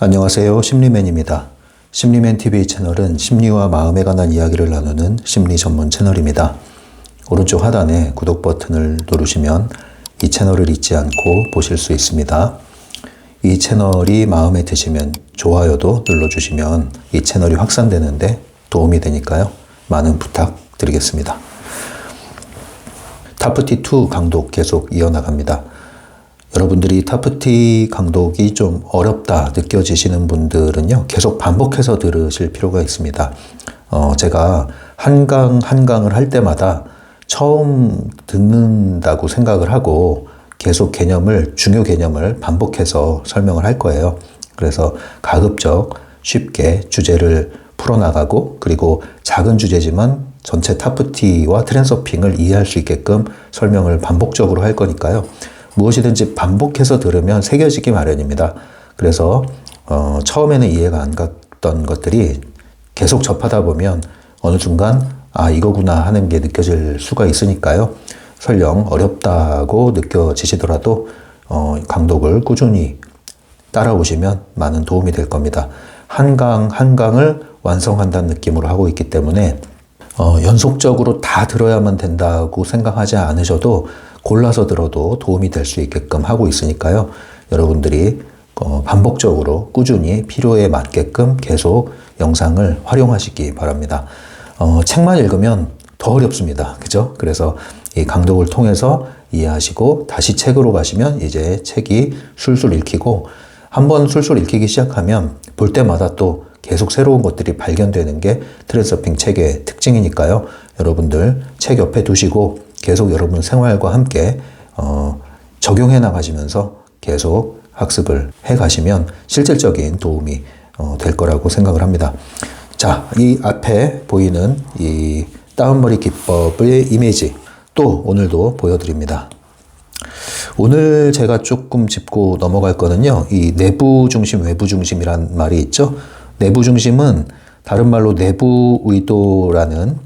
안녕하세요. 심리맨입니다. 심리맨TV 채널은 심리와 마음에 관한 이야기를 나누는 심리 전문 채널입니다. 오른쪽 하단에 구독 버튼을 누르시면 이 채널을 잊지 않고 보실 수 있습니다. 이 채널이 마음에 드시면 좋아요도 눌러주시면 이 채널이 확산되는데 도움이 되니까요. 많은 부탁드리겠습니다. 타프티2 강독 계속 이어나갑니다. 여러분들이 타프티 강독이 좀 어렵다 느껴지시는 분들은요, 계속 반복해서 들으실 필요가 있습니다. 제가 한 강을 할 때마다 처음 듣는다고 생각을 하고 계속 중요 개념을 반복해서 설명을 할 거예요. 그래서 가급적 쉽게 주제를 풀어나가고, 그리고 작은 주제지만 전체 타프티와 트랜서핑을 이해할 수 있게끔 설명을 반복적으로 할 거니까요. 무엇이든지 반복해서 들으면 새겨지기 마련입니다. 그래서 처음에는 이해가 안 갔던 것들이 계속 접하다 보면 어느 순간 이거구나 하는 게 느껴질 수가 있으니까요. 설령 어렵다고 느껴지시더라도 강독을 꾸준히 따라오시면 많은 도움이 될 겁니다. 한 강을 완성한다는 느낌으로 하고 있기 때문에 연속적으로 다 들어야만 된다고 생각하지 않으셔도 골라서 들어도 도움이 될 수 있게끔 하고 있으니까요. 여러분들이 반복적으로 꾸준히 필요에 맞게끔 계속 영상을 활용하시기 바랍니다. 책만 읽으면 더 어렵습니다. 그죠? 그래서 이 강독을 통해서 이해하시고 다시 책으로 가시면 이제 책이 술술 읽히고, 한번 술술 읽히기 시작하면 볼 때마다 또 계속 새로운 것들이 발견되는 게 트랜서핑 책의 특징이니까요. 여러분들 책 옆에 두시고 계속 여러분 생활과 함께 적용해 나가시면서 계속 학습을 해 가시면 실질적인 도움이 될 거라고 생각을 합니다. 자, 이 앞에 보이는 이 다운머리 기법의 이미지 또 오늘도 보여드립니다. 오늘 제가 조금 짚고 넘어갈 거는요, 이 내부 중심, 외부 중심이란 말이 있죠. 내부 중심은 다른 말로 내부 의도라는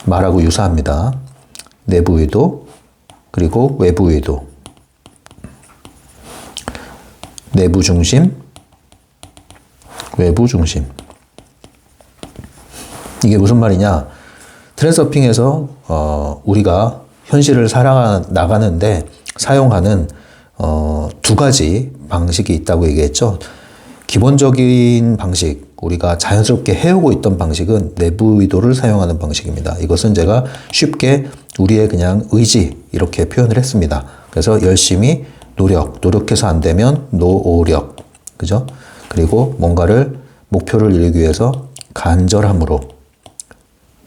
말하고 유사합니다. 내부 의도, 그리고 외부 의도. 내부 중심, 외부 중심. 이게 무슨 말이냐? 트랜서핑에서 우리가 현실을 살아나가는데 사용하는 두 가지 방식이 있다고 얘기했죠. 기본적인 방식, 우리가 자연스럽게 해오고 있던 방식은 내부 의도를 사용하는 방식입니다. 이것은 제가 쉽게 우리의 그냥 의지 이렇게 표현을 했습니다. 그래서 열심히 노력해서 안 되면 노력, 그죠? 그리고 뭔가를 목표를 이루기 위해서 간절함으로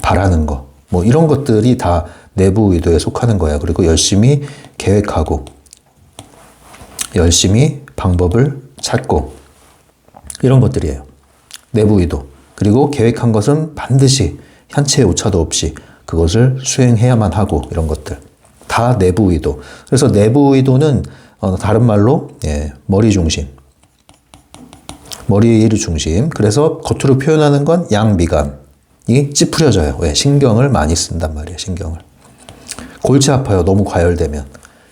바라는 거, 뭐 이런 것들이 다 내부 의도에 속하는 거예요. 그리고 열심히 계획하고, 열심히 방법을 찾고, 이런 것들이에요. 내부 의도. 그리고 계획한 것은 반드시 한치의 오차도 없이 그것을 수행해야만 하고, 이런 것들. 다 내부 의도. 그래서 내부 의도는 다른 말로 머리 중심. 머리의 중심. 그래서 겉으로 표현하는 건 양미간이 찌푸려져요. 왜? 신경을 많이 쓴단 말이에요. 신경을. 골치 아파요. 너무 과열되면.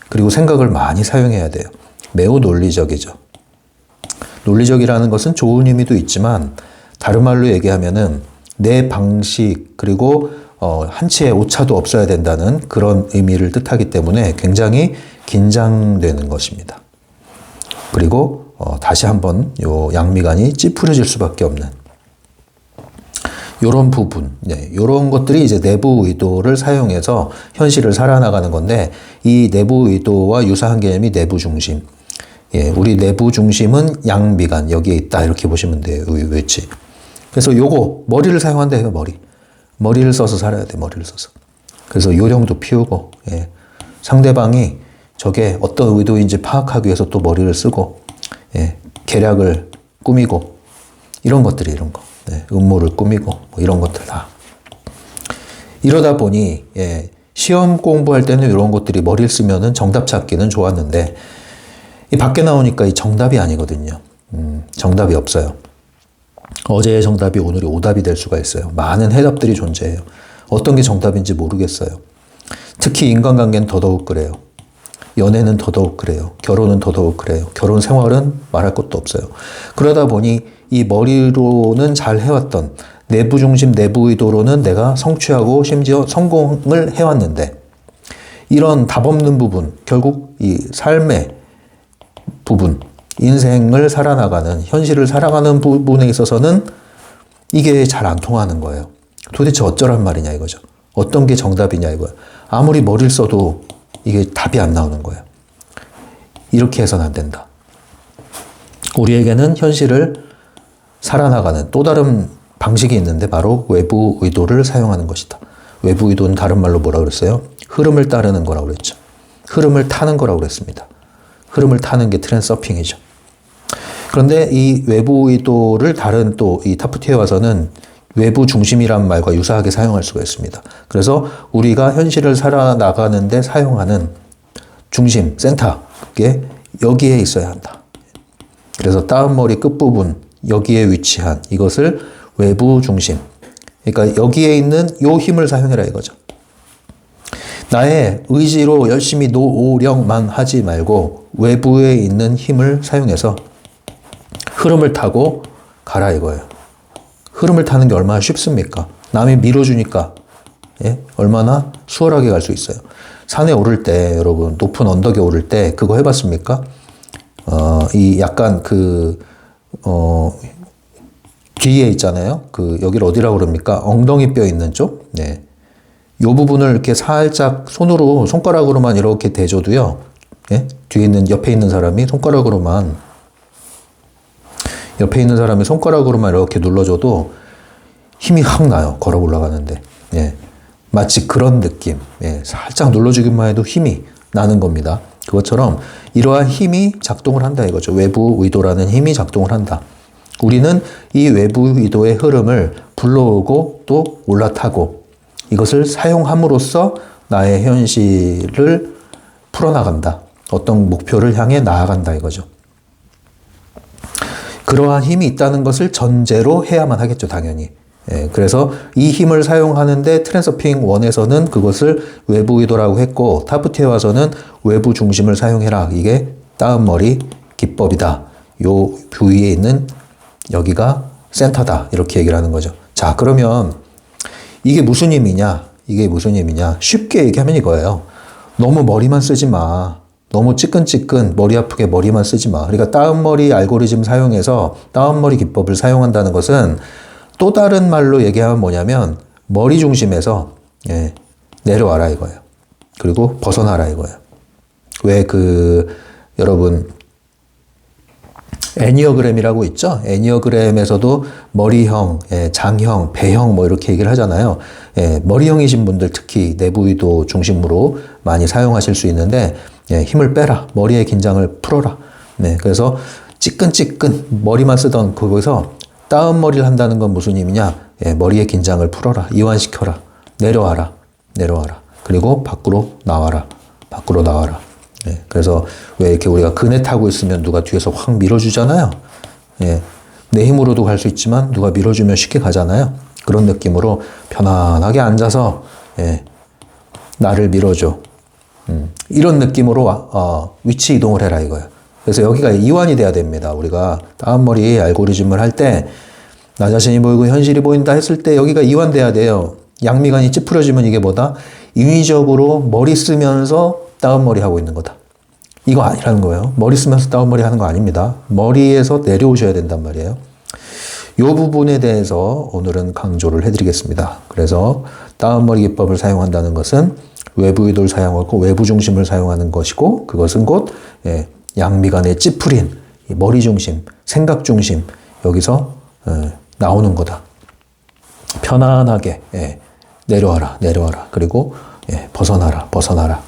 그리고 생각을 많이 사용해야 돼요. 매우 논리적이죠. 논리적이라는 것은 좋은 의미도 있지만, 다른 말로 얘기하면은 내 방식, 그리고 한치의 오차도 없어야 된다는 그런 의미를 뜻하기 때문에 굉장히 긴장되는 것입니다. 그리고 다시 한번 요 양미간이 찌푸려질 수밖에 없는 요런 부분, 요런 것들이 이제 내부 의도를 사용해서 현실을 살아나가는 건데, 이 내부 의도와 유사한 개념이 내부 중심. 우리 내부 중심은 양미간, 여기에 있다, 이렇게 보시면 돼요. 위치. 그래서 요거 머리를 사용한다 해요. 머리를 써서 살아야 돼. 머리를 써서. 그래서 요령도 피우고, 상대방이 저게 어떤 의도인지 파악하기 위해서 또 머리를 쓰고, 계략을 꾸미고, 이런 것들이, 이런 거. 음모를 꾸미고, 뭐 이런 것들 다. 이러다 보니 시험 공부할 때는 이런 것들이 머리를 쓰면은 정답 찾기는 좋았는데, 이 밖에 나오니까 이 정답이 아니거든요. 정답이 없어요. 어제의 정답이 오늘이 오답이 될 수가 있어요. 많은 해답들이 존재해요. 어떤 게 정답인지 모르겠어요. 특히 인간관계는 더더욱 그래요. 연애는 더더욱 그래요. 결혼은 더더욱 그래요. 결혼 생활은 말할 것도 없어요. 그러다 보니 이 머리로는 잘 해왔던 내부 중심, 내부 의도로는 내가 성취하고 심지어 성공을 해왔는데 이런 답 없는 부분, 결국 이 삶의 부분, 인생을 살아나가는, 현실을 살아가는 부분에 있어서는 이게 잘 안 통하는 거예요. 도대체 어쩌란 말이냐 이거죠. 어떤 게 정답이냐 이거예요. 아무리 머리를 써도 이게 답이 안 나오는 거예요. 이렇게 해서는 안 된다. 우리에게는 현실을 살아나가는 또 다른 방식이 있는데 바로 외부 의도를 사용하는 것이다. 외부 의도는 다른 말로 뭐라 그랬어요? 흐름을 따르는 거라고 그랬죠. 흐름을 타는 거라고 그랬습니다. 흐름을 타는 게 트랜서핑이죠. 그런데 이 외부 의도를 다른 또 이 타프티에 와서는 외부 중심이란 말과 유사하게 사용할 수가 있습니다. 그래서 우리가 현실을 살아나가는데 사용하는 중심, 센터, 그게 여기에 있어야 한다. 그래서 다운머리 끝부분, 여기에 위치한 이것을 외부 중심. 그러니까 여기에 있는 요 힘을 사용해라 이거죠. 나의 의지로 열심히 노력만 하지 말고 외부에 있는 힘을 사용해서 흐름을 타고 가라 이거예요. 흐름을 타는 게 얼마나 쉽습니까? 남이 밀어주니까 얼마나 수월하게 갈 수 있어요. 산에 오를 때 여러분 높은 언덕에 오를 때 그거 해봤습니까? 이 약간 뒤에 있잖아요. 여기를 어디라고 그럽니까? 엉덩이 뼈 있는 쪽. 네. 요 부분을 이렇게 살짝 손으로 손가락으로만 이렇게 대줘도요. 예? 뒤에 있는 옆에 있는 사람이 손가락으로만 이렇게 눌러줘도 힘이 확 나요. 걸어 올라가는데. 예. 마치 그런 느낌. 예. 살짝 눌러주기만 해도 힘이 나는 겁니다. 그것처럼 이러한 힘이 작동을 한다 이거죠. 외부 의도라는 힘이 작동을 한다. 우리는 이 외부 의도의 흐름을 불러오고 또 올라타고 이것을 사용함으로써 나의 현실을 풀어나간다. 어떤 목표를 향해 나아간다 이거죠. 그러한 힘이 있다는 것을 전제로 해야만 하겠죠, 당연히. 예, 그래서 이 힘을 사용하는데 트랜서핑 1에서는 그것을 외부 의도라고 했고 타프티에 와서는 외부 중심을 사용해라. 이게 다운머리 기법이다. 요 부위에 있는 여기가 센터다. 이렇게 얘기를 하는 거죠. 자, 그러면 이게 무슨 의미냐? 쉽게 얘기하면 이거예요. 너무 머리만 쓰지 마. 너무 찌끈찌끈 머리 아프게 머리만 쓰지 마. 그러니까 다운머리 알고리즘 사용해서 다운머리 기법을 사용한다는 것은 또 다른 말로 얘기하면 뭐냐면 머리 중심에서 내려와라 이거예요. 그리고 벗어나라 이거예요. 왜 여러분 애니어그램이라고 있죠? 애니어그램에서도 머리형, 장형, 배형 뭐 이렇게 얘기를 하잖아요. 머리형이신 분들 특히 내부 의도 중심으로 많이 사용하실 수 있는데 힘을 빼라. 머리의 긴장을 풀어라. 네, 그래서 찌끈찌끈 머리만 쓰던 거기서 다운머리를 한다는 건 무슨 의미냐? 머리의 긴장을 풀어라. 이완시켜라. 내려와라. 그리고 밖으로 나와라. 그래서 왜 이렇게 우리가 그네 타고 있으면 누가 뒤에서 확 밀어주잖아요. 내 힘으로도 갈 수 있지만 누가 밀어주면 쉽게 가잖아요. 그런 느낌으로 편안하게 앉아서 나를 밀어줘. 이런 느낌으로 위치 이동을 해라 이거예요. 그래서 여기가 이완이 돼야 됩니다. 우리가 다운머리 알고리즘을 할 때 나 자신이 보이고 현실이 보인다 했을 때 여기가 이완돼야 돼요. 양미간이 찌푸려지면 이게 뭐다? 인위적으로 머리 쓰면서 다운머리 하고 있는 거다. 이거 아니라는 거예요. 머리 쓰면서 다운머리 하는 거 아닙니다. 머리에서 내려오셔야 된단 말이에요. 이 부분에 대해서 오늘은 강조를 해드리겠습니다. 그래서 다운머리 기법을 사용한다는 것은 외부 의도를 사용하고 외부 중심을 사용하는 것이고 그것은 곧 양미간에 찌푸린 머리 중심, 생각 중심 여기서 나오는 거다. 편안하게 내려와라. 그리고 벗어나라.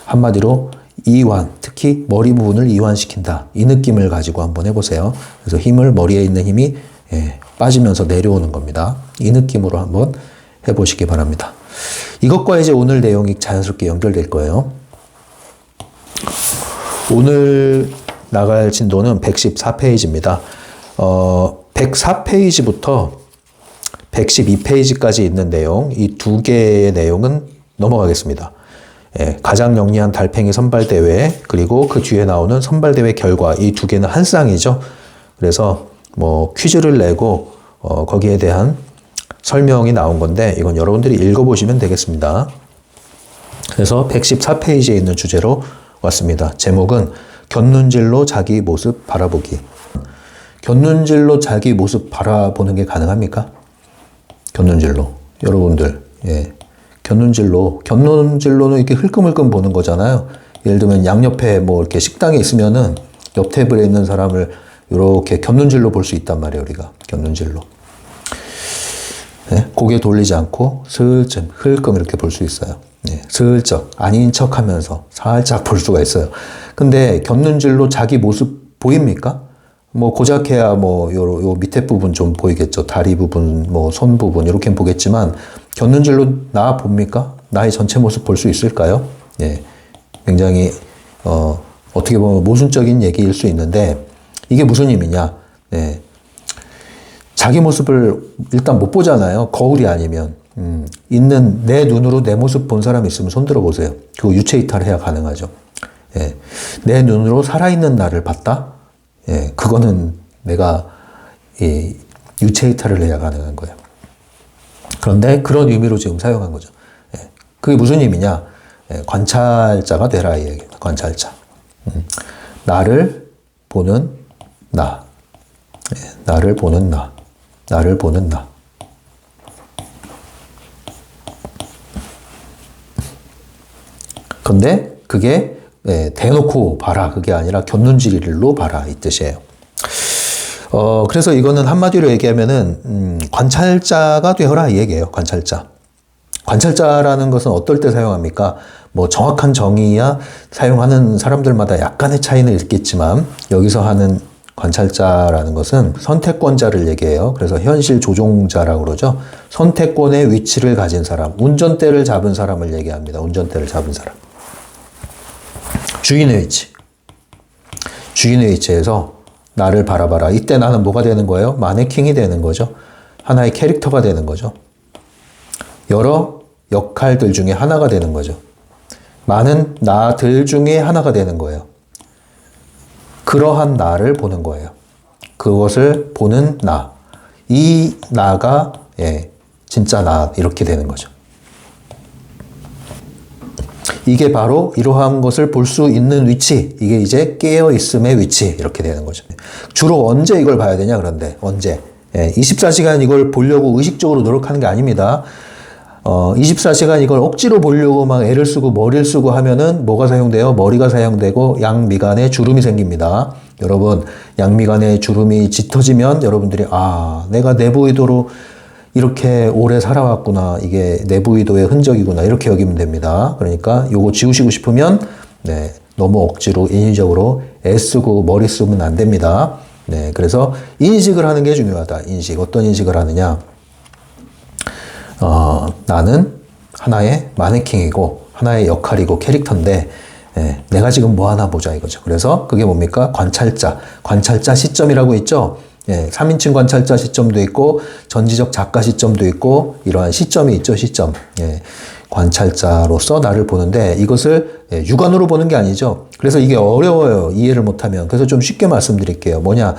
한마디로 이완, 특히 머리 부분을 이완시킨다. 이 느낌을 가지고 한번 해보세요. 그래서 머리에 있는 힘이 빠지면서 내려오는 겁니다. 이 느낌으로 한번 해보시기 바랍니다. 이것과 이제 오늘 내용이 자연스럽게 연결될 거예요. 오늘 나갈 진도는 114페이지입니다. 104페이지부터 112페이지까지 있는 내용, 이 두 개의 내용은 넘어가겠습니다. 예, 가장 영리한 달팽이 선발대회, 그리고 그 뒤에 나오는 선발대회 결과, 이 두 개는 한 쌍이죠. 그래서 뭐 퀴즈를 내고 거기에 대한 설명이 나온 건데 이건 여러분들이 읽어보시면 되겠습니다. 그래서 114페이지에 있는 주제로 왔습니다. 제목은 곁눈질로 자기 모습 바라보기. 곁눈질로 자기 모습 바라보는 게 가능합니까? 곁눈질로. 여러분들, 예. 곁눈질로는 이렇게 흘끔흘끔 보는 거잖아요. 예를 들면 양옆에 뭐 이렇게 식당에 있으면은 옆 테이블에 있는 사람을 이렇게 곁눈질로 볼 수 있단 말이에요, 우리가. 곁눈질로. 예? 고개 돌리지 않고 슬쩍, 흘끔 이렇게 볼 수 있어요. 예. 슬쩍, 아닌 척 하면서 살짝 볼 수가 있어요. 근데 곁눈질로 자기 모습 보입니까? 뭐 고작해야 뭐 요 밑에 부분 좀 보이겠죠. 다리 부분, 뭐 손 부분 이렇게 보겠지만 곁눈질로 나 봅니까? 나의 전체 모습 볼 수 있을까요? 예, 굉장히 어떻게 보면 모순적인 얘기일 수 있는데 이게 무슨 의미냐? 예, 자기 모습을 일단 못 보잖아요. 거울이 아니면 있는 내 눈으로 내 모습 본 사람 있으면 손 들어 보세요. 그거 유체 이탈해야 가능하죠. 예, 내 눈으로 살아있는 나를 봤다? 예, 그거는 내가 유체 이탈을 해야 가능한 거예요. 그런데 그런 의미로 지금 사용한 거죠. 예, 그게 무슨 의미냐? 예, 관찰자가 되라 이 얘기입니다. 관찰자. 나를 보는 나. 예, 나를 보는 나. 나를 보는 나. 근데 그게 대놓고 봐라. 그게 아니라 곁눈질로 봐라. 이 뜻이에요. 그래서 이거는 한마디로 얘기하면은, 관찰자가 되어라. 이 얘기예요. 관찰자. 관찰자라는 것은 어떨 때 사용합니까? 뭐 정확한 정의야 사용하는 사람들마다 약간의 차이는 있겠지만, 여기서 하는 관찰자라는 것은 선택권자를 얘기해요. 그래서 현실 조종자라고 그러죠. 선택권의 위치를 가진 사람, 운전대를 잡은 사람을 얘기합니다. 운전대를 잡은 사람. 주인의 위치. 주인의 위치에서 나를 바라봐라. 이때 나는 뭐가 되는 거예요? 마네킹이 되는 거죠. 하나의 캐릭터가 되는 거죠. 여러 역할들 중에 하나가 되는 거죠. 많은 나들 중에 하나가 되는 거예요. 그러한 나를 보는 거예요. 그것을 보는 나. 이 나가 진짜 나 이렇게 되는 거죠. 이게 바로 이러한 것을 볼 수 있는 위치. 이게 이제 깨어있음의 위치. 이렇게 되는 거죠. 주로 언제 이걸 봐야 되냐, 그런데. 언제. 24시간 이걸 보려고 의식적으로 노력하는 게 아닙니다. 24시간 이걸 억지로 보려고 막 애를 쓰고 머리를 쓰고 하면은 뭐가 사용돼요? 머리가 사용되고 양미간에 주름이 생깁니다. 여러분, 양미간에 주름이 짙어지면 여러분들이 내가 내부 의도로 이렇게 오래 살아왔구나. 이게 내부 의도의 흔적이구나. 이렇게 여기면 됩니다. 그러니까 요거 지우시고 싶으면 너무 억지로 인위적으로 애쓰고 머리 쓰면 안 됩니다. 그래서 인식을 하는 게 중요하다. 인식. 어떤 인식을 하느냐? 나는 하나의 마네킹이고 하나의 역할이고 캐릭터인데 내가 지금 뭐 하나 보자 이거죠. 그래서 그게 뭡니까? 관찰자 시점이라고 있죠. 3인칭 관찰자 시점도 있고 전지적 작가 시점도 있고 이러한 시점이 있죠. 시점. 관찰자로서 나를 보는데 이것을 육안으로 보는 게 아니죠. 그래서 이게 어려워요. 이해를 못하면. 그래서 좀 쉽게 말씀드릴게요. 뭐냐?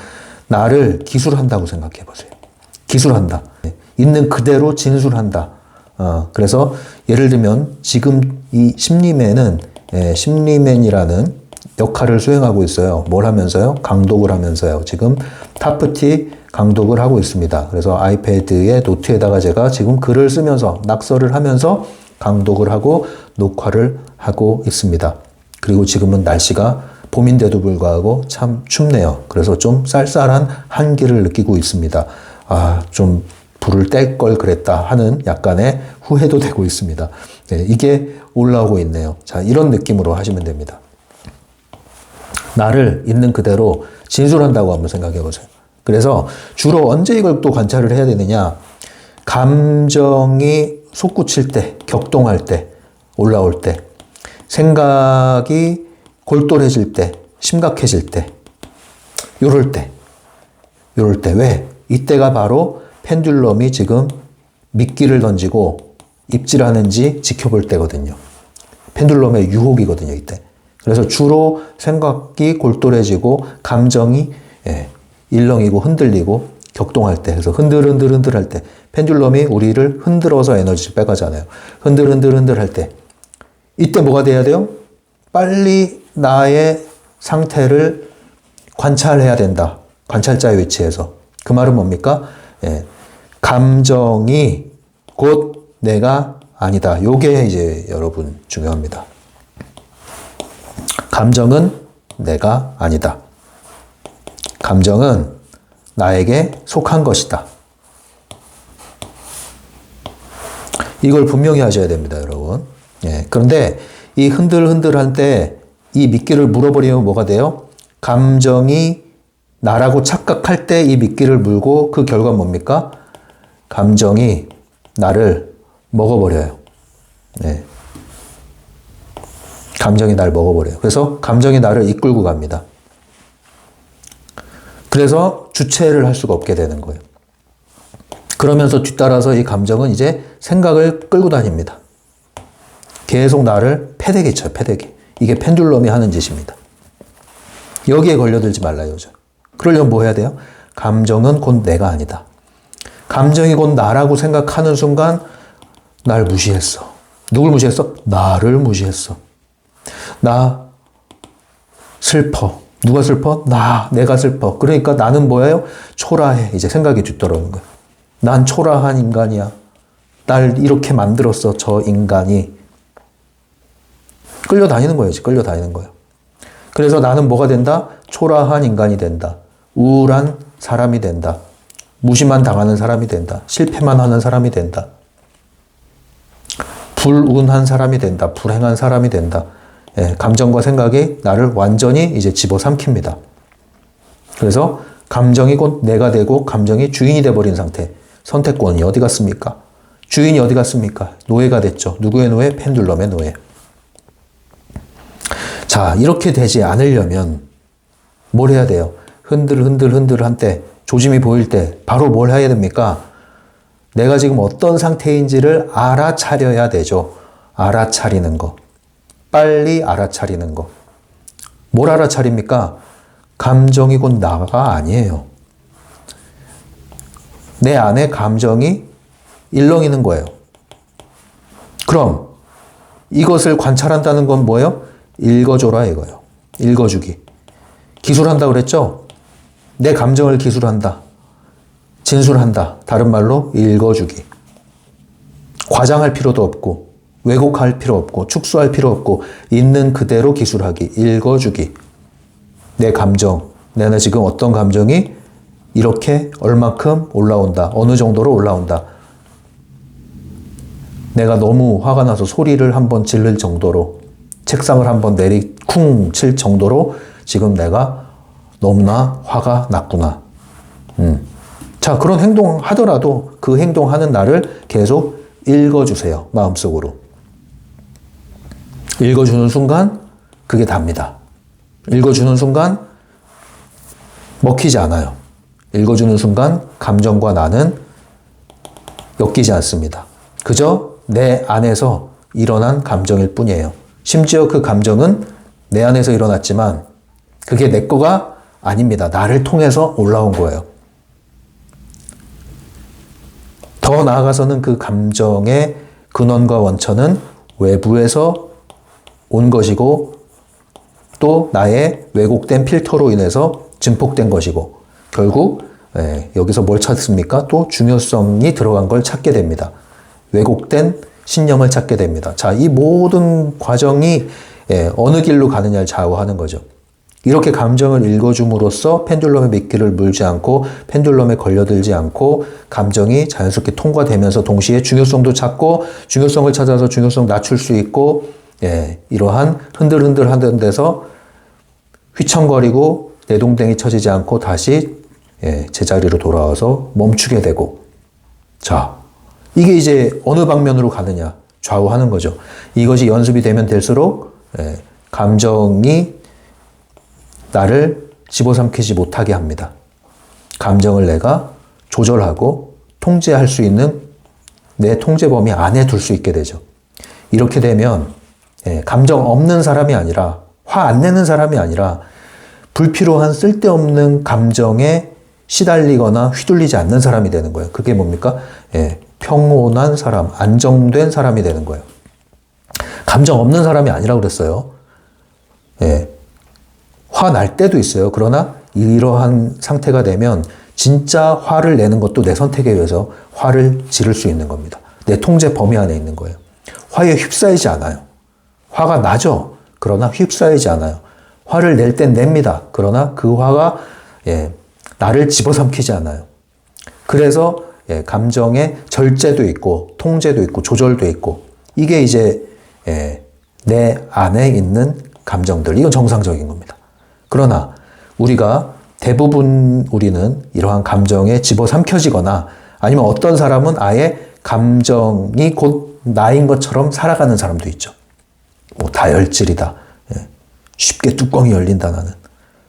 나를 기술한다고 생각해 보세요. 기술한다. 있는 그대로 진술한다. 그래서 예를 들면 지금 이 심리맨은 심리맨이라는 역할을 수행하고 있어요. 뭘 하면서요? 강독을 하면서요. 지금 타프티 강독을 하고 있습니다. 그래서 아이패드의 노트에다가 제가 지금 글을 쓰면서 낙서를 하면서 강독을 하고 녹화를 하고 있습니다. 그리고 지금은 날씨가 봄인데도 불구하고 참 춥네요. 그래서 좀 쌀쌀한 한기를 느끼고 있습니다. 좀 불을 뗄 걸 그랬다 하는 약간의 후회도 되고 있습니다. 이게 올라오고 있네요. 자, 이런 느낌으로 하시면 됩니다. 나를 있는 그대로 진술한다고 한번 생각해 보세요. 그래서 주로 언제 이걸 또 관찰을 해야 되느냐? 감정이 솟구칠 때, 격동할 때, 올라올 때, 생각이 골똘해질 때, 심각해질 때, 요럴 때 왜? 이때가 바로 펜듈럼이 지금 미끼를 던지고 입질하는지 지켜볼 때거든요. 펜듈럼의 유혹이거든요, 이때. 그래서 주로 생각이 골똘해지고 감정이 일렁이고 흔들리고 격동할 때, 그래서 흔들 할 때, 펜듈럼이 우리를 흔들어서 에너지를 빼가잖아요. 흔들 할 때, 이때 뭐가 돼야 돼요? 빨리 나의 상태를 관찰해야 된다. 관찰자의 위치에서. 그 말은 뭡니까? 감정이 곧 내가 아니다. 요게 이제 여러분 중요합니다. 감정은 내가 아니다. 감정은 나에게 속한 것이다. 이걸 분명히 하셔야 됩니다, 여러분. 그런데 이 흔들흔들할 때 이 미끼를 물어버리면 뭐가 돼요? 감정이 나라고 착각할 때 이 미끼를 물고 그 결과는 뭡니까? 감정이 나를 먹어버려요. 감정이 나를 먹어버려요. 그래서 감정이 나를 이끌고 갑니다. 그래서 주체를 할 수가 없게 되는 거예요. 그러면서 뒤따라서 이 감정은 이제 생각을 끌고 다닙니다. 계속 나를 패대기 쳐요, 패대기. 이게 펜듈럼이 하는 짓입니다. 여기에 걸려들지 말라요, 요즘. 그러려면 뭐 해야 돼요? 감정은 곧 내가 아니다. 감정이 곧 나라고 생각하는 순간 날 무시했어. 누굴 무시했어? 나를 무시했어. 나 슬퍼. 누가 슬퍼? 내가 슬퍼. 그러니까 나는 뭐예요? 초라해. 이제 생각이 뒤떨어오는 거예요. 난 초라한 인간이야. 날 이렇게 만들었어, 저 인간이. 끌려다니는 거예요, 끌려다니는 거예요. 그래서 나는 뭐가 된다? 초라한 인간이 된다. 우울한 사람이 된다. 무시만 당하는 사람이 된다. 실패만 하는 사람이 된다. 불운한 사람이 된다. 불행한 사람이 된다. 감정과 생각이 나를 완전히 이제 집어삼킵니다. 그래서 감정이 곧 내가 되고 감정이 주인이 돼버린 상태. 선택권이 어디 갔습니까? 주인이 어디 갔습니까? 노예가 됐죠. 누구의 노예? 펜듈럼의 노예. 자, 이렇게 되지 않으려면 뭘 해야 돼요? 흔들 한 때, 조짐이 보일 때 바로 뭘 해야 됩니까? 내가 지금 어떤 상태인지를 알아차려야 되죠. 알아차리는 거. 빨리 알아차리는 거. 뭘 알아차립니까? 감정이 곧 나가 아니에요. 내 안에 감정이 일렁이는 거예요. 그럼 이것을 관찰한다는 건 뭐예요? 읽어줘라 이거예요. 읽어주기. 기술한다 그랬죠? 내 감정을 기술한다. 진술한다. 다른 말로 읽어주기. 과장할 필요도 없고 왜곡할 필요 없고 축소할 필요 없고 있는 그대로 기술하기. 읽어주기. 내 감정. 내가 지금 어떤 감정이 이렇게 얼마큼 올라온다. 어느 정도로 올라온다. 내가 너무 화가 나서 소리를 한번 지를 정도로 책상을 한번 쿵 칠 정도로 지금 내가 너무나 화가 났구나. 자, 그런 행동 하더라도 그 행동하는 나를 계속 읽어주세요. 마음속으로. 읽어주는 순간 그게 답니다. 읽어주는 순간 먹히지 않아요. 읽어주는 순간 감정과 나는 엮이지 않습니다. 그저 내 안에서 일어난 감정일 뿐이에요. 심지어 그 감정은 내 안에서 일어났지만 그게 내 거가 아닙니다. 나를 통해서 올라온 거예요. 더 나아가서는 그 감정의 근원과 원천은 외부에서 온 것이고 또 나의 왜곡된 필터로 인해서 증폭된 것이고 결국 여기서 뭘 찾습니까? 또 중요성이 들어간 걸 찾게 됩니다. 왜곡된 신념을 찾게 됩니다. 자, 이 모든 과정이 어느 길로 가느냐를 좌우하는 거죠. 이렇게 감정을 읽어줌으로써 펜듈럼의 미끼를 물지 않고 펜듈럼에 걸려들지 않고 감정이 자연스럽게 통과되면서 동시에 중요성도 찾고 중요성을 찾아서 중요성 낮출 수 있고 이러한 흔들흔들 하는 데서 휘청거리고 내동댕이 쳐지지 않고 다시 제자리로 돌아와서 멈추게 되고 자, 이게 이제 어느 방면으로 가느냐 좌우하는 거죠. 이것이 연습이 되면 될수록 감정이 나를 집어삼키지 못하게 합니다. 감정을 내가 조절하고 통제할 수 있는 내 통제 범위 안에 둘 수 있게 되죠. 이렇게 되면 감정 없는 사람이 아니라, 화 안 내는 사람이 아니라, 불필요한 쓸데없는 감정에 시달리거나 휘둘리지 않는 사람이 되는 거예요. 그게 뭡니까? 평온한 사람, 안정된 사람이 되는 거예요. 감정 없는 사람이 아니라고 그랬어요. 화 날 때도 있어요. 그러나 이러한 상태가 되면 진짜 화를 내는 것도 내 선택에 의해서 화를 지를 수 있는 겁니다. 내 통제 범위 안에 있는 거예요. 화에 휩싸이지 않아요. 화가 나죠. 그러나 휩싸이지 않아요. 화를 낼 땐 냅니다. 그러나 그 화가 나를 집어삼키지 않아요. 그래서 감정의 절제도 있고 통제도 있고 조절도 있고 이게 이제 내 안에 있는 감정들, 이건 정상적인 겁니다. 그러나 대부분 우리는 이러한 감정에 집어삼켜지거나 아니면 어떤 사람은 아예 감정이 곧 나인 것처럼 살아가는 사람도 있죠. 다혈질이다. 쉽게 뚜껑이 열린다 나는.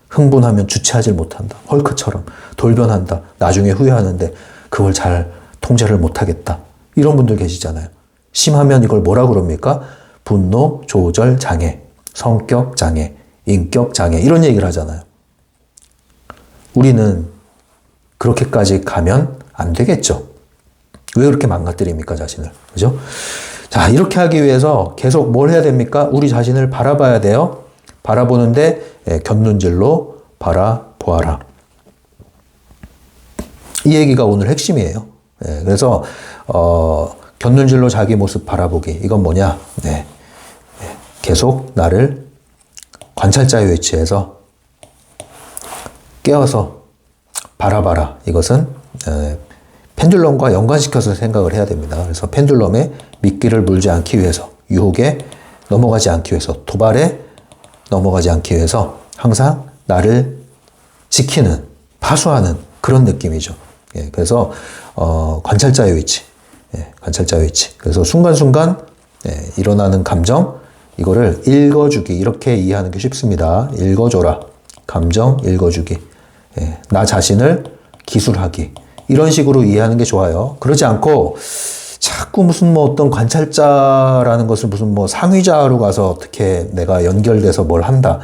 흥분하면 주체하지 못한다. 헐크처럼 돌변한다. 나중에 후회하는데 그걸 잘 통제를 못하겠다. 이런 분들 계시잖아요. 심하면 이걸 뭐라 그럽니까? 분노 조절 장애, 성격 장애, 인격 장애 이런 얘기를 하잖아요. 우리는 그렇게까지 가면 안 되겠죠. 왜 그렇게 망가뜨립니까, 자신을? 그죠? 자, 이렇게 하기 위해서 계속 뭘 해야 됩니까? 우리 자신을 바라봐야 돼요. 바라보는데 곁눈질로 바라보아라. 이 얘기가 오늘 핵심이에요. 그래서 곁눈질로 자기 모습 바라보기. 이건 뭐냐? 계속 나를 관찰자의 위치에서 깨어서 바라봐라. 이것은 펜듈럼과 연관시켜서 생각을 해야 됩니다. 그래서 펜듈럼에 미끼를 물지 않기 위해서, 유혹에 넘어가지 않기 위해서, 도발에 넘어가지 않기 위해서 항상 나를 지키는, 파수하는 그런 느낌이죠. 그래서 관찰자의 위치, 관찰자의 위치. 그래서 순간순간 일어나는 감정, 이거를 읽어주기, 이렇게 이해하는 게 쉽습니다. 읽어줘라. 감정 읽어주기. 나 자신을 기술하기. 이런 식으로 이해하는 게 좋아요. 그러지 않고 자꾸 무슨 어떤 관찰자라는 것을 무슨 상위자로 가서 어떻게 내가 연결돼서 뭘 한다.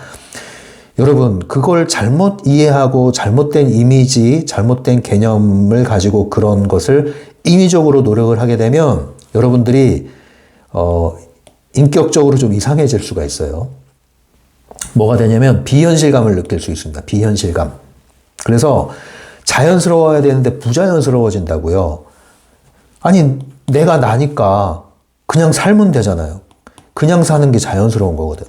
여러분, 그걸 잘못 이해하고 잘못된 이미지, 잘못된 개념을 가지고 그런 것을 인위적으로 노력을 하게 되면 여러분들이 인격적으로 좀 이상해질 수가 있어요. 뭐가 되냐면 비현실감을 느낄 수 있습니다. 비현실감. 그래서 자연스러워야 되는데 부자연스러워진다고요. 아니, 내가 나니까 그냥 살면 되잖아요. 그냥 사는 게 자연스러운 거거든.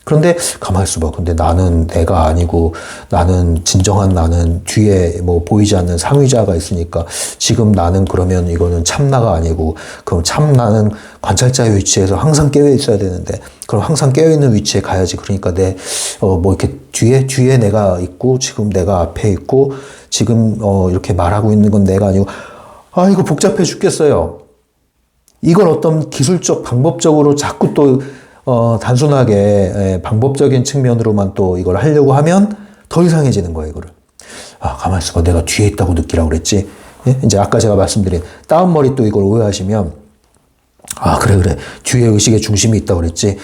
그런데 가만히 있어봐. 근데 나는 내가 아니고 나는 진정한 나는 뒤에 보이지 않는 상위자가 있으니까 지금 나는 그러면 이거는 참나가 아니고 그럼 참나는 관찰자의 위치에서 항상 깨어 있어야 되는데 그럼 항상 깨어 있는 위치에 가야지. 그러니까 이렇게 뒤에 내가 있고 지금 내가 앞에 있고 지금 이렇게 말하고 있는 건 내가 아니고 이거 복잡해 죽겠어요. 이걸 어떤 기술적 방법적으로 자꾸 또 단순하게 방법적인 측면으로만 또 이걸 하려고 하면 더 이상해지는 거예요, 이거를. 가만히 있어봐. 내가 뒤에 있다고 느끼라고 그랬지. 이제 아까 제가 말씀드린 다운머리 또 이걸 오해하시면 그래. 뒤에 의식의 중심이 있다고 그랬지.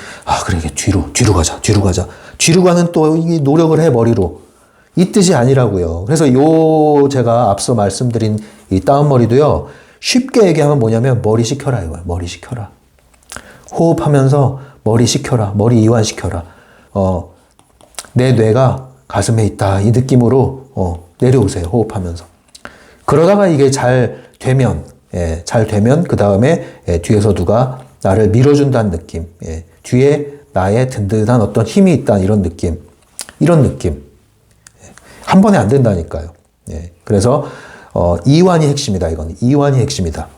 그래. 뒤로 가자. 뒤로 가는 또 이 노력을 해, 머리로. 이 뜻이 아니라고요. 그래서 제가 앞서 말씀드린 이 다운머리도요, 쉽게 얘기하면 뭐냐면 머리 식혀라 이거예요. 머리 식혀라. 호흡하면서 머리 식혀라. 머리 이완시켜라. 내 뇌가 가슴에 있다. 이 느낌으로 내려오세요. 호흡하면서. 그러다가 이게 잘 되면 그 다음에 뒤에서 누가 나를 밀어준다는 느낌. 뒤에 나의 든든한 어떤 힘이 있다는 이런 느낌. 한 번에 안 된다니까요. 그래서 이완이 핵심이다. 이건 이완이 핵심이다.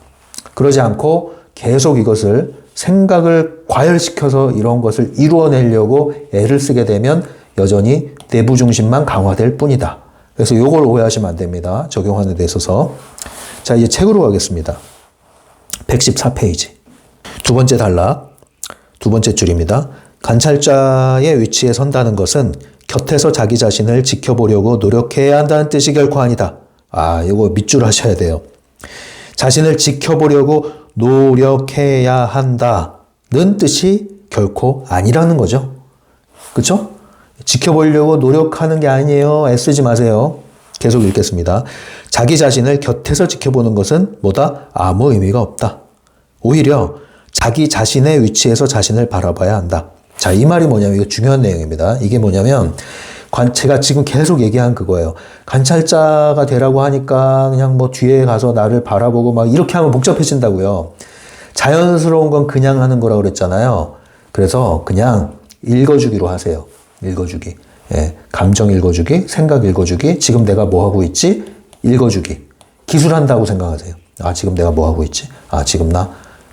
그러지 않고 계속 이것을 생각을 과열시켜서 이런 것을 이루어내려고 애를 쓰게 되면 여전히 내부 중심만 강화될 뿐이다. 그래서 이걸 오해하시면 안 됩니다. 적용하는 데 있어서. 자, 이제 책으로 가겠습니다. 114페이지. 두 번째 단락, 두 번째 줄입니다. 관찰자의 위치에 선다는 것은 곁에서 자기 자신을 지켜보려고 노력해야 한다는 뜻이 결코 아니다. 이거 밑줄 하셔야 돼요. 자신을 지켜보려고 노력해야 한다는 뜻이 결코 아니라는 거죠. 그쵸? 지켜보려고 노력하는 게 아니에요. 애쓰지 마세요. 계속 읽겠습니다. 자기 자신을 곁에서 지켜보는 것은 뭐다? 아무 의미가 없다. 오히려 자기 자신의 위치에서 자신을 바라봐야 한다. 자, 이 말이 뭐냐면 이거 중요한 내용입니다. 이게 뭐냐면 제가 지금 계속 얘기한 그거예요. 관찰자가 되라고 하니까 그냥 뭐 뒤에 가서 나를 바라보고 막 이렇게 하면 복잡해진다고요. 자연스러운 건 그냥 하는 거라고 그랬잖아요. 그래서 그냥 읽어주기로 하세요. 읽어주기. 예, 감정 읽어주기, 생각 읽어주기, 지금 내가 뭐 하고 있지? 읽어주기. 기술한다고 생각하세요. 아, 지금 내가 뭐 하고 있지? 아, 지금 나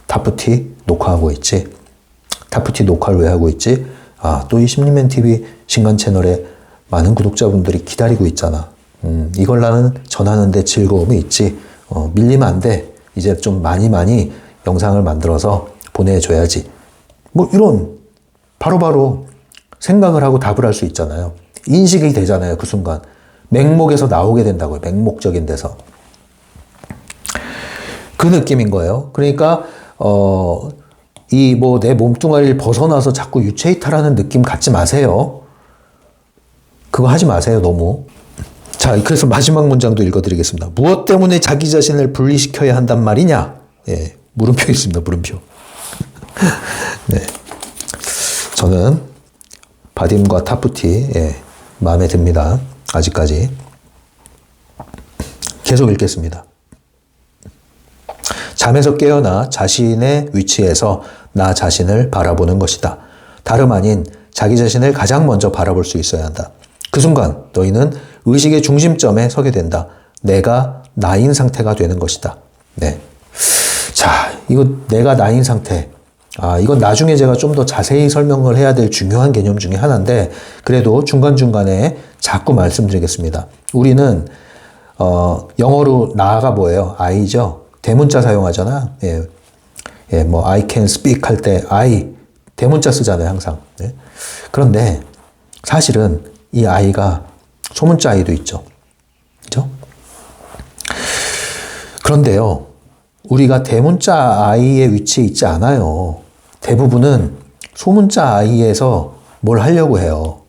타프티 녹화하고 있지? 타프티 녹화를 왜 하고 있지? 아, 또 이 심리맨 TV 신간 채널에 많은 구독자분들이 기다리고 있잖아. 이걸 나는 전하는데 즐거움이 있지. 밀리면 안 돼. 이제 좀 많이 영상을 만들어서 보내줘야지. 뭐 이런 바로바로 생각을 하고 답을 할 수 있잖아요. 인식이 되잖아요. 그 순간. 맹목에서 나오게 된다고요. 맹목적인 데서. 그 느낌인 거예요. 그러니까 이 뭐 내 몸뚱아리를 벗어나서 자꾸 유체이탈하는 느낌 갖지 마세요. 그거 하지 마세요. 너무. 자, 그래서 마지막 문장도 읽어드리겠습니다. 무엇 때문에 자기 자신을 분리시켜야 한단 말이냐? 예, 물음표 있습니다. 물음표. 네. 저는 바딤과 타프티, 예, 마음에 듭니다. 아직까지. 계속 읽겠습니다. 잠에서 깨어나 자신의 위치에서 나 자신을 바라보는 것이다. 다름 아닌 자기 자신을 가장 먼저 바라볼 수 있어야 한다. 그 순간 너희는 의식의 중심점에 서게 된다. 내가 나인 상태가 되는 것이다. 네. 자, 이거 내가 나인 상태. 아, 이건 나중에 제가 좀 더 자세히 설명을 해야 될 중요한 개념 중에 하나인데, 그래도 중간중간에 자꾸 말씀드리겠습니다. 우리는, 영어로 나가 뭐예요? I죠? 대문자 사용하잖아. 예. 예, 뭐, I can speak 할 때 I, 대문자 쓰잖아요, 항상. 예. 그런데 사실은 이 I가 소문자 I도 있죠. 그죠? 그런데요, 우리가 대문자 I의 위치에 있지 않아요. 대부분은 소문자 I에서 뭘 하려고 해요.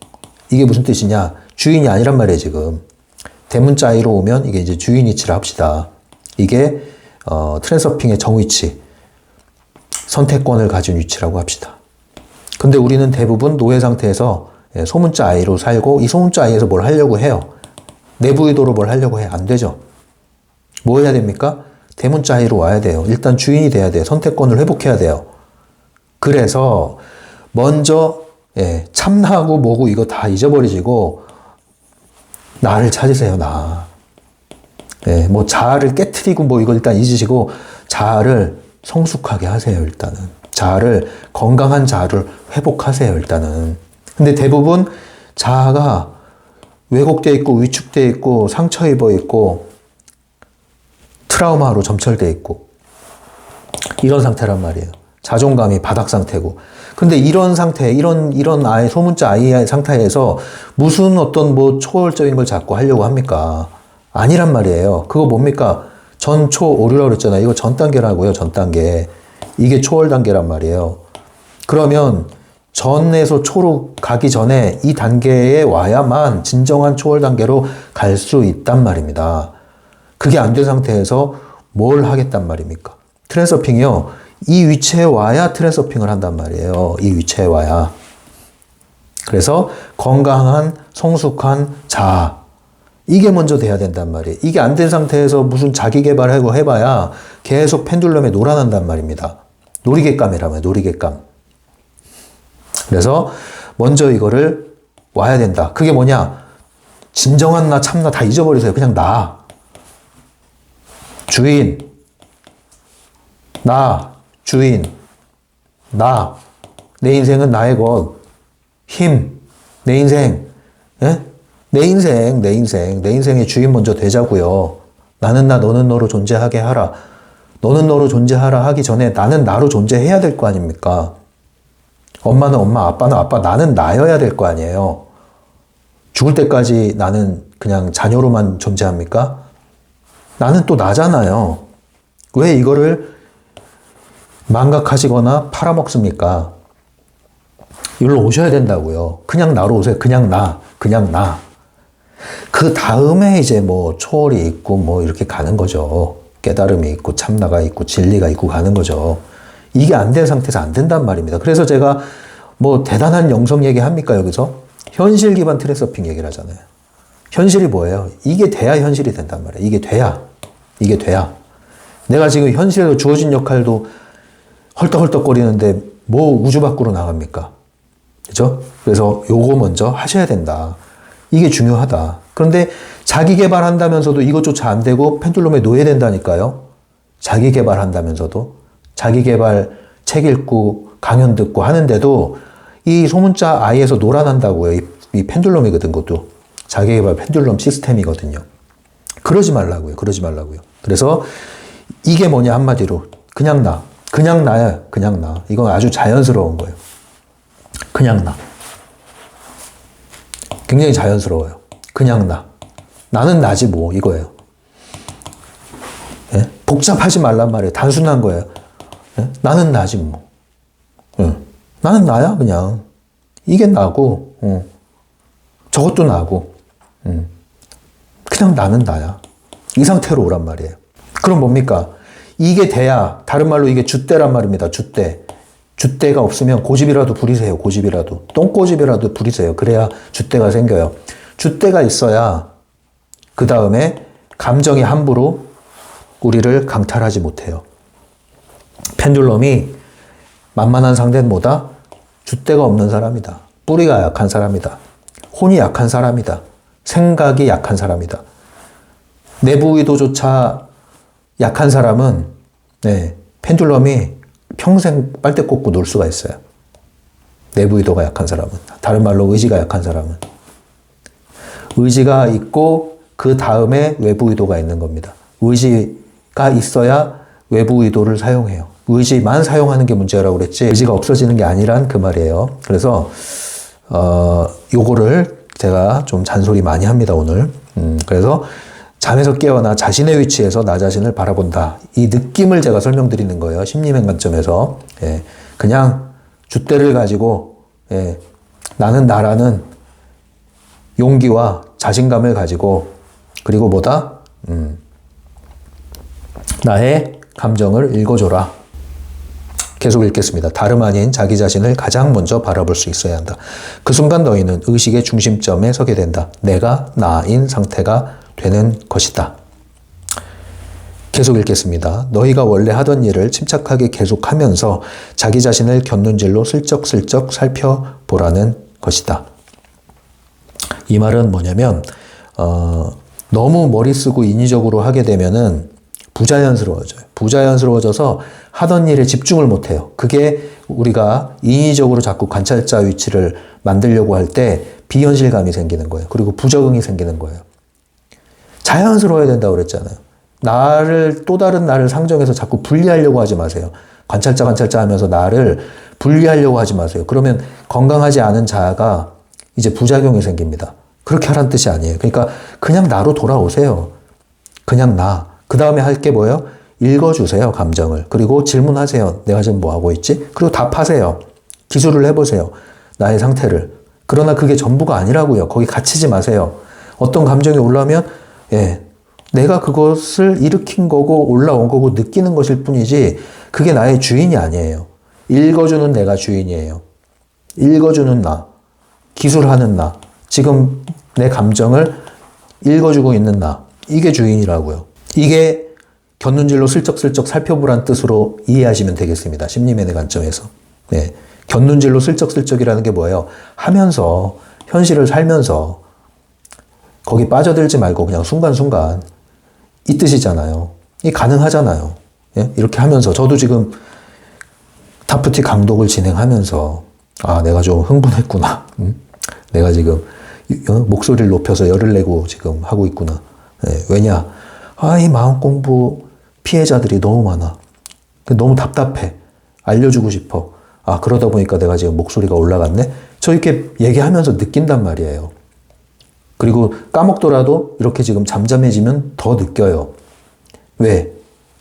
이게 무슨 뜻이냐? 주인이 아니란 말이에요, 지금. 대문자 I로 오면 이게 이제 주인 위치를 합시다. 이게, 트랜서핑의 정위치, 선택권을 가진 위치라고 합시다. 근데 우리는 대부분 노예 상태에서 소문자 I로 살고 이 소문자 I에서 뭘 하려고 해요. 내부 의도로 뭘 하려고 해. 안 되죠. 뭐 해야 됩니까? 대문자 I로 와야 돼요. 일단 주인이 돼야 돼요. 선택권을 회복해야 돼요. 그래서 먼저 참나하고 뭐고 이거 다 잊어버리시고 나를 찾으세요. 나. 뭐 자아를 깨트리고 뭐 이거 일단 잊으시고 자아를 성숙하게 하세요. 일단은. 자아를 건강한 자아를 회복하세요. 일단은. 근데 대부분 자아가 왜곡되어 있고 위축되어 있고 상처 입어 있고 트라우마로 점철되어 있고 이런 상태란 말이에요. 자존감이 바닥 상태고. 근데 이런 상태, 이런 아이, 소문자 아이의 상태에서 무슨 어떤 뭐 초월적인 걸 자꾸 하려고 합니까? 아니란 말이에요. 그거 뭡니까? 전초오류라고 그랬잖아요. 이거 전 단계라고요. 전 단계. 이게 초월 단계란 말이에요. 그러면 전에서 초로 가기 전에 이 단계에 와야만 진정한 초월 단계로 갈 수 있단 말입니다. 그게 안 된 상태에서 뭘 하겠단 말입니까? 트랜서핑이요. 이 위치에 와야 트랜서핑을 한단 말이에요. 이 위치에 와야. 그래서 건강한 성숙한 자아. 이게 먼저 돼야 된단 말이에요. 이게 안 된 상태에서 무슨 자기 개발하고 해봐야 계속 펜듈럼에 놀아난단 말입니다. 놀이개감이라면 놀이개감. 그래서 먼저 이거를 와야 된다. 그게 뭐냐? 진정한 나, 참나 다 잊어버리세요. 그냥 나. 주인. 나. 주인. 나. 내 인생은 나의 것. 힘. 내 인생. 예? 내 인생, 내 인생. 내 인생의 주인 먼저 되자고요. 나는 나, 너는 너로 존재하게 하라. 너는 너로 존재하라 하기 전에 나는 나로 존재해야 될 거 아닙니까? 엄마는 엄마, 아빠는 아빠, 나는 나여야 될 거 아니에요. 죽을 때까지 나는 그냥 자녀로만 존재합니까? 나는 또 나잖아요. 왜 이거를 망각하시거나 팔아먹습니까? 여기로 오셔야 된다고요. 그냥 나로 오세요. 그냥 나. 그냥 나. 그 다음에 이제 뭐 초월이 있고 뭐 이렇게 가는 거죠. 깨달음이 있고 참나가 있고 진리가 있고 가는 거죠. 이게 안 된 상태에서 안 된단 말입니다. 그래서 제가 뭐 대단한 영성 얘기 합니까 여기서? 현실 기반 트랜서핑 얘기를 하잖아요. 현실이 뭐예요? 이게 돼야 현실이 된단 말이에요. 이게 돼야. 이게 돼야. 내가 지금 현실에서 주어진 역할도 헐떡헐떡거리는데 뭐 우주 밖으로 나갑니까? 그죠? 그래서 요거 먼저 하셔야 된다. 이게 중요하다. 그런데 자기 개발한다면서도 이것조차 안 되고 펜듈럼에 놓여야 된다니까요. 자기 개발한다면서도 자기 개발 책 읽고 강연 듣고 하는데도 이 소문자 아이에서 놀아난다고요. 이 펜듈럼이거든, 그것도. 자기 개발 펜듈럼 시스템이거든요. 그러지 말라고요. 그러지 말라고요. 그래서 이게 뭐냐 한마디로 그냥 나. 그냥 나야. 그냥 나. 이건 아주 자연스러운 거예요. 그냥 나. 굉장히 자연스러워요. 그냥 나. 나는 나지 뭐 이거예요. 예? 복잡하지 말란 말이에요. 단순한 거예요. 예? 나는 나지 뭐. 예. 나는 나야 그냥. 이게 나고 저것도 나고 그냥 나는 나야. 이 상태로 오란 말이에요. 그럼 뭡니까? 이게 돼야 다른 말로 이게 줏대란 말입니다. 줏대. 줏대가 없으면 고집이라도 부리세요. 고집이라도. 똥꼬집이라도 부리세요. 그래야 줏대가 생겨요. 줏대가 있어야 그 다음에 감정이 함부로 우리를 강탈하지 못해요. 펜듈럼이 만만한 상대는 뭐다? 줏대가 없는 사람이다. 뿌리가 약한 사람이다. 혼이 약한 사람이다. 생각이 약한 사람이다. 내부 의도조차 약한 사람은 펜듈럼이 평생 빨대 꽂고 놀 수가 있어요. 내부 의도가 약한 사람은. 다른 말로 의지가 약한 사람은. 의지가 있고 그 다음에 외부 의도가 있는 겁니다. 의지가 있어야 외부 의도를 사용해요. 의지만 사용하는 게 문제라고 그랬지 의지가 없어지는 게 아니란 그 말이에요. 그래서 요거를 제가 좀 잔소리 많이 합니다 오늘. 그래서 잠에서 깨어나 자신의 위치에서 나 자신을 바라본다. 이 느낌을 제가 설명드리는 거예요. 심리면 관점에서. 예, 그냥 줏대를 가지고 나는 나라는 용기와 자신감을 가지고 그리고 뭐다? 나의 감정을 읽어줘라. 계속 읽겠습니다. 다름 아닌 자기 자신을 가장 먼저 바라볼 수 있어야 한다. 그 순간 너희는 의식의 중심점에 서게 된다. 내가 나인 상태가 되는 것이다. 계속 읽겠습니다. 너희가 원래 하던 일을 침착하게 계속하면서 자기 자신을 곁눈질로 슬쩍슬쩍 살펴보라는 것이다. 이 말은 뭐냐면 너무 머리 쓰고 인위적으로 하게 되면은 부자연스러워져요. 부자연스러워져서 하던 일에 집중을 못해요. 그게 우리가 인위적으로 자꾸 관찰자 위치를 만들려고 할 때 비현실감이 생기는 거예요. 그리고 부적응이 생기는 거예요. 자연스러워야 된다고 그랬잖아요. 나를 또 다른 나를 상정해서 자꾸 분리하려고 하지 마세요. 관찰자 하면서 나를 분리하려고 하지 마세요. 그러면 건강하지 않은 자아가 이제 부작용이 생깁니다. 그렇게 하라는 뜻이 아니에요. 그러니까 그냥 나로 돌아오세요. 그냥 나. 그 다음에 할 게 뭐예요? 읽어주세요, 감정을. 그리고 질문하세요. 내가 지금 뭐 하고 있지? 그리고 답하세요. 기술을 해보세요. 나의 상태를. 그러나 그게 전부가 아니라고요. 거기 갇히지 마세요. 어떤 감정이 올라오면 내가 그것을 일으킨 거고 올라온 거고 느끼는 것일 뿐이지 그게 나의 주인이 아니에요. 읽어주는 내가 주인이에요. 읽어주는 나. 기술하는 나. 지금 내 감정을 읽어주고 있는 나. 이게 주인이라고요. 이게 곁눈질로 슬쩍슬쩍 살펴보란 뜻으로 이해하시면 되겠습니다. 심리면의 관점에서. 곁눈질로 슬쩍슬쩍이라는 게 뭐예요? 하면서, 현실을 살면서 거기 빠져들지 말고 그냥 순간순간 이 뜻이잖아요. 이 가능하잖아요. 이렇게 하면서 저도 지금 타프티 강독을 진행하면서 내가 좀 흥분했구나. 내가 지금 목소리를 높여서 열을 내고 지금 하고 있구나. 왜냐? 이 마음 공부 피해자들이 너무 많아. 너무 답답해. 알려주고 싶어. 그러다 보니까 내가 지금 목소리가 올라갔네? 저 이렇게 얘기하면서 느낀단 말이에요. 그리고 까먹더라도 이렇게 지금 잠잠해지면 더 느껴요. 왜?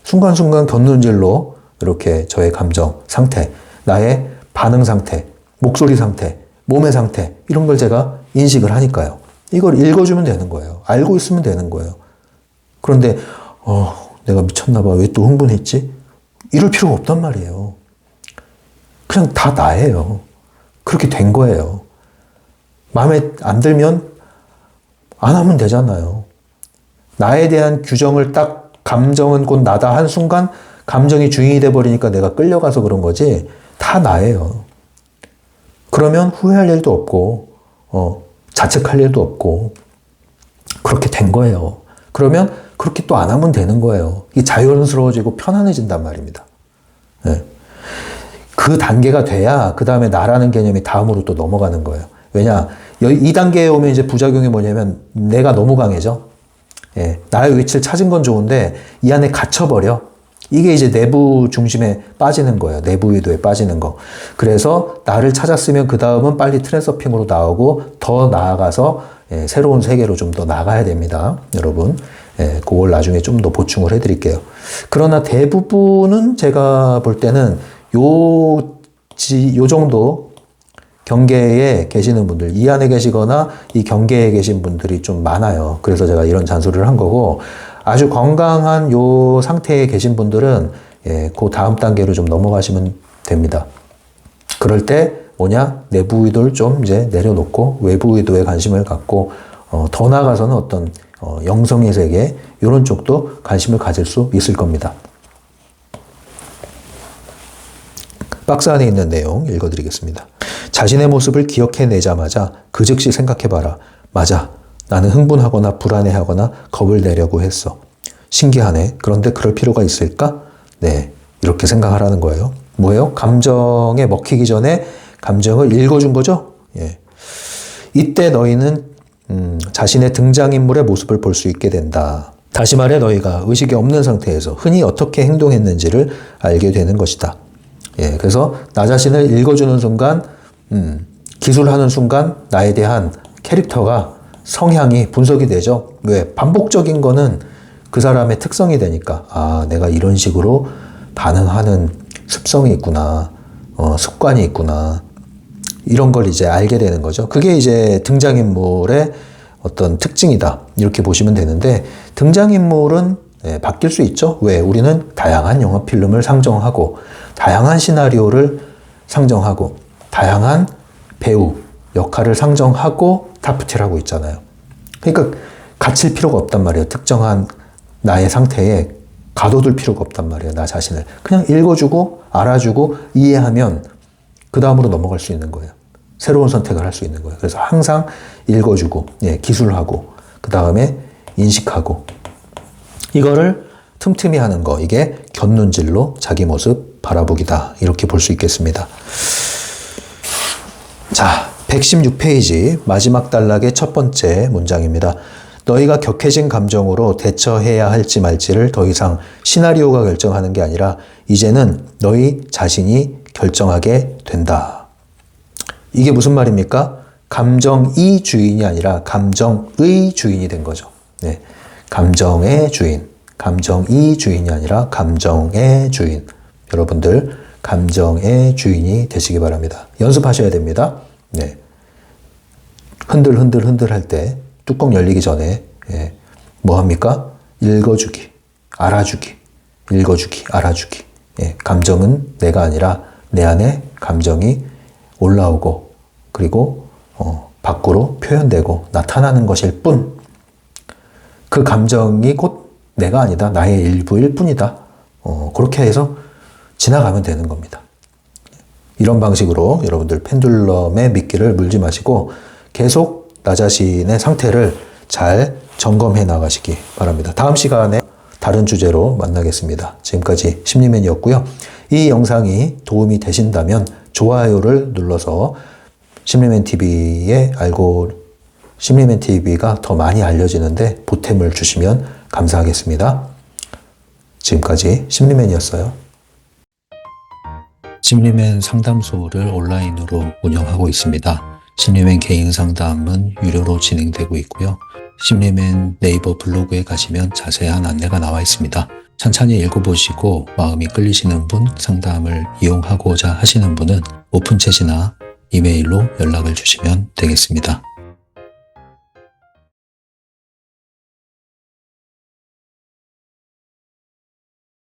순간순간 곁눈질로 이렇게 저의 감정 상태, 나의 반응 상태, 목소리 상태, 몸의 상태 이런 걸 제가 인식을 하니까요. 이걸 읽어주면 되는 거예요. 알고 있으면 되는 거예요. 그런데 내가 미쳤나 봐. 왜 또 흥분했지? 이럴 필요가 없단 말이에요. 그냥 다 나예요. 그렇게 된 거예요. 마음에 안 들면 안 하면 되잖아요. 나에 대한 규정을 딱 감정은 곧 나다 한 순간 감정이 주인이 돼버리니까 내가 끌려가서 그런 거지 다 나예요. 그러면 후회할 일도 없고 자책할 일도 없고 그렇게 된 거예요. 그러면 그렇게 또 안 하면 되는 거예요. 이게 자연스러워지고 편안해진단 말입니다. 네. 그 단계가 돼야 그 다음에 나라는 개념이 다음으로 또 넘어가는 거예요. 왜냐, 이 단계에 오면 이제 부작용이 뭐냐면 내가 너무 강해져. 예, 나의 위치를 찾은 건 좋은데 이 안에 갇혀버려. 이게 이제 내부 중심에 빠지는 거예요. 내부 의도에 빠지는 거. 그래서 나를 찾았으면 그 다음은 빨리 트랜서핑으로 나오고 더 나아가서 새로운 세계로 좀 더 나가야 됩니다. 여러분. 그걸 나중에 좀 더 보충을 해드릴게요. 그러나 대부분은 제가 볼 때는 요 정도 경계에 계시는 분들, 이 안에 계시거나 이 경계에 계신 분들이 좀 많아요. 그래서 제가 이런 잔소리를 한 거고, 아주 건강한 요 상태에 계신 분들은 그 다음 단계로 좀 넘어가시면 됩니다. 그럴 때 뭐냐? 내부 의도를 좀 이제 내려놓고 외부 의도에 관심을 갖고 더 나아가서는 어떤 영성의 세계 이런 쪽도 관심을 가질 수 있을 겁니다. 박스 안에 있는 내용 읽어드리겠습니다. 자신의 모습을 기억해내자마자 그 즉시 생각해봐라. 맞아. 나는 흥분하거나 불안해하거나 겁을 내려고 했어. 신기하네. 그런데 그럴 필요가 있을까? 네. 이렇게 생각하라는 거예요. 뭐예요? 감정에 먹히기 전에 감정을 읽어준 거죠? 예. 이때 너희는 자신의 등장인물의 모습을 볼 수 있게 된다. 다시 말해 너희가 의식이 없는 상태에서 흔히 어떻게 행동했는지를 알게 되는 것이다. 예, 그래서 나 자신을 읽어주는 순간, 기술하는 순간 나에 대한 캐릭터가 성향이 분석이 되죠. 왜? 반복적인 거는 그 사람의 특성이 되니까 아, 내가 이런 식으로 반응하는 습성이 있구나, 습관이 있구나. 이런 걸 이제 알게 되는 거죠. 그게 이제 등장인물의 어떤 특징이다. 이렇게 보시면 되는데 등장인물은 바뀔 수 있죠. 왜? 우리는 다양한 영화 필름을 상정하고 다양한 시나리오를 상정하고 다양한 배우 역할을 상정하고 타프티를 하고 있잖아요. 그러니까 갇힐 필요가 없단 말이에요. 특정한 나의 상태에 가둬둘 필요가 없단 말이에요. 나 자신을. 그냥 읽어주고 알아주고 이해하면 그 다음으로 넘어갈 수 있는 거예요. 새로운 선택을 할 수 있는 거예요. 그래서 항상 읽어주고 기술하고 그 다음에 인식하고 이거를 틈틈이 하는 거, 이게 곁눈질로 자기 모습 바라보기다. 이렇게 볼 수 있겠습니다. 자, 116페이지 마지막 단락의 첫 번째 문장입니다. 너희가 격해진 감정으로 대처해야 할지 말지를 더 이상 시나리오가 결정하는 게 아니라 이제는 너희 자신이 결정하게 된다. 이게 무슨 말입니까? 감정이 주인이 아니라 감정의 주인이 된 거죠. 네. 감정의 주인. 감정이 주인이 아니라 감정의 주인. 여러분들 감정의 주인이 되시기 바랍니다. 연습하셔야 됩니다. 네. 흔들 할 때 뚜껑 열리기 전에 뭐 합니까? 읽어주기, 알아주기, 읽어주기, 알아주기. 감정은 내가 아니라 내 안에 감정이 올라오고 그리고 밖으로 표현되고 나타나는 것일 뿐, 그 감정이 곧 내가 아니다. 나의 일부일 뿐이다. 그렇게 해서 지나가면 되는 겁니다. 이런 방식으로 여러분들 펜듈럼의 미끼를 물지 마시고 계속 나 자신의 상태를 잘 점검해 나가시기 바랍니다. 다음 시간에 다른 주제로 만나겠습니다. 지금까지 심리맨이었고요. 이 영상이 도움이 되신다면 좋아요를 눌러서 심리맨 TV가 더 많이 알려지는데 보탬을 주시면 감사하겠습니다. 지금까지 심리맨이었어요. 심리맨 상담소를 온라인으로 운영하고 있습니다. 심리맨 개인 상담은 유료로 진행되고 있고요. 심리맨 네이버 블로그에 가시면 자세한 안내가 나와 있습니다. 천천히 읽어보시고 마음이 끌리시는 분, 상담을 이용하고자 하시는 분은 오픈챗이나 이메일로 연락을 주시면 되겠습니다.